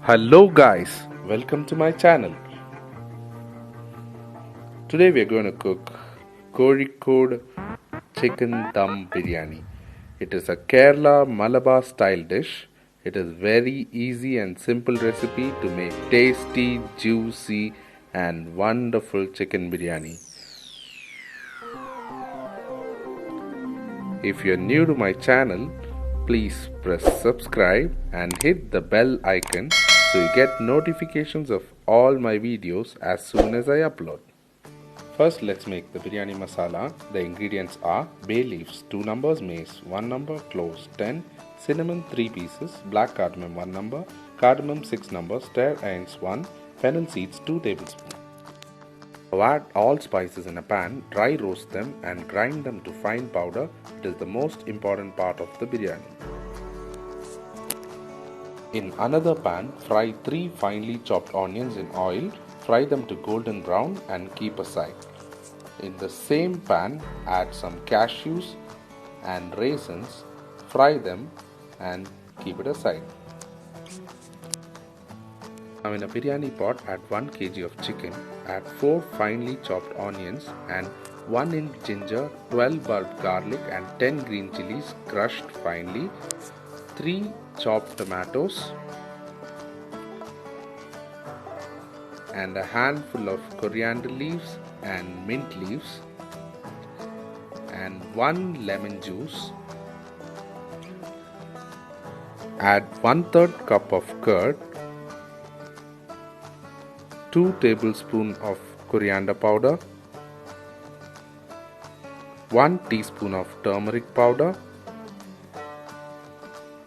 Hello guys, welcome to my channel. Today we are going to cook Kozhikode chicken dum biryani. It is a Kerala Malabar style dish. It is very easy and simple recipe to make tasty, juicy and wonderful chicken biryani. If you are new to my channel, please press subscribe and hit the bell icon so you get notifications of all my videos as soon as I upload. First, let's make the biryani masala. The ingredients are bay leaves 2 numbers, mace 1 number, cloves 10, cinnamon 3 pieces, black cardamom 1 number, cardamom 6 numbers, star anise 1, fennel seeds 2 tablespoons. Now add all spices in a pan, dry roast them and grind them to fine powder. It is the most important part of the biryani. In another pan, fry 3 finely chopped onions in oil. Fry them to golden brown and keep aside. In the same pan, add some cashews and raisins. Fry them and keep it aside. Now in a biryani pot, add 1 kg of chicken. Add 4 finely chopped onions and 1 inch ginger, 12 bulb garlic and 10 green chilies crushed finely, 3 chopped tomatoes and a handful of coriander leaves and mint leaves and 1 lemon juice. Add 1/3 cup of curd, 2 tablespoons of coriander powder, 1 teaspoon of turmeric powder,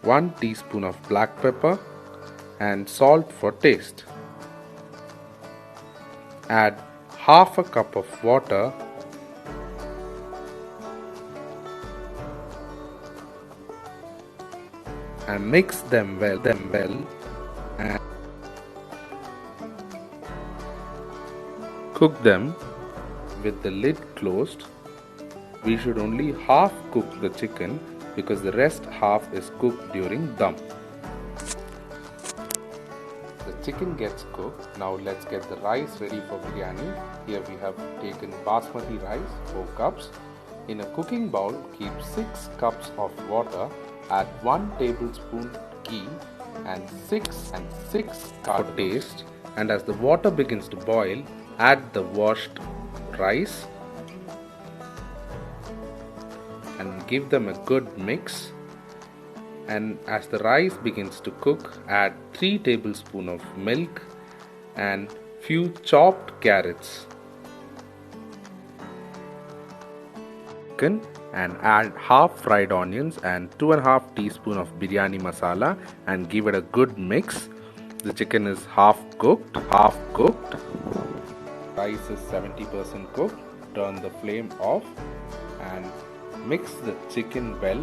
1 teaspoon of black pepper and salt for taste. Add half a cup of water and mix them well and cook them with the lid closed. We should only half cook the chicken because the rest half is cooked during dum. The chicken gets cooked. Now let's get the rice ready for biryani. Here we have taken basmati rice 4 cups. In a cooking bowl, keep 6 cups of water. Add 1 tablespoon ghee and 6 for taste. And as the water begins to boil, add the washed rice and give them a good mix. And as the rice begins to cook, add 3 tablespoons of milk and few chopped carrots. And add half fried onions and 2.5 teaspoons of biryani masala and give it a good mix. The chicken is half cooked. Rice is 70% cooked. Turn the flame off and mix the chicken well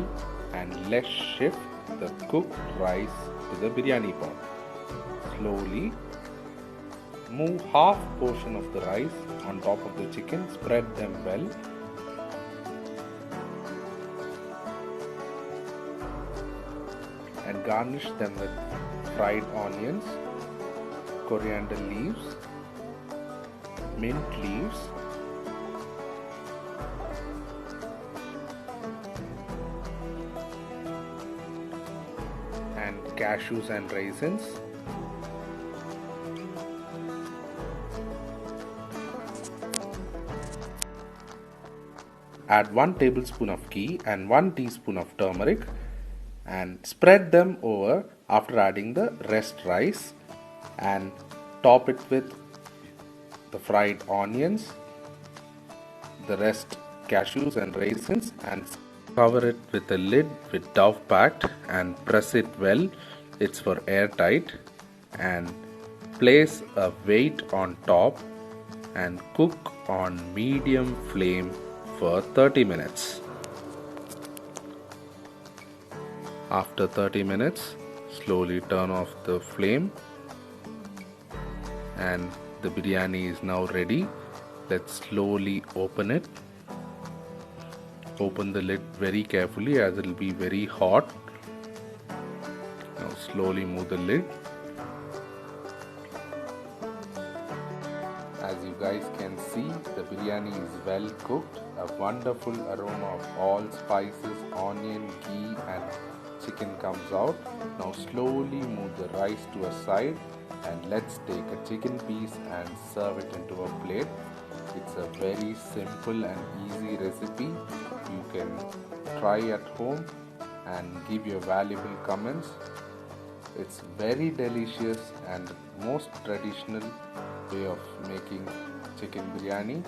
and let's shift the cooked rice to the biryani pot. Slowly move half portion of the rice on top of the chicken, spread them well. And garnish them with fried onions, coriander leaves, mint leaves, and cashews and raisins. Add 1 tablespoon of ghee and 1 teaspoon of turmeric and spread them over after adding the rest rice and top it with the fried onions, the rest cashews and raisins and cover it with a lid with dove packed and press it well. It's for airtight and place a weight on top and cook on medium flame for 30 minutes. After 30 minutes, slowly turn off the flame and the biryani is now ready. Let's slowly open it. Open the lid very carefully as it will be very hot. Now slowly move the lid As you guys can see, the biryani is well cooked. A wonderful aroma of all spices, onion, ghee and chicken comes out. Now slowly move the rice to a side and let's take a chicken piece and serve it into a plate. It's a very simple and easy recipe. You can try at home and give your valuable comments. It's very delicious and most traditional way of making chicken biryani.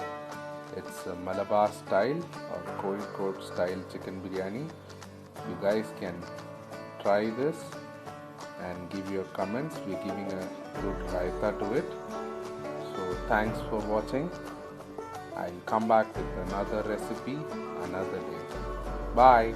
It's a Malabar style or Kozhikode style chicken biryani. You guys can try this and give your comments. We're giving a good raita to it. So thanks for watching. I'll come back with another recipe another day. Bye.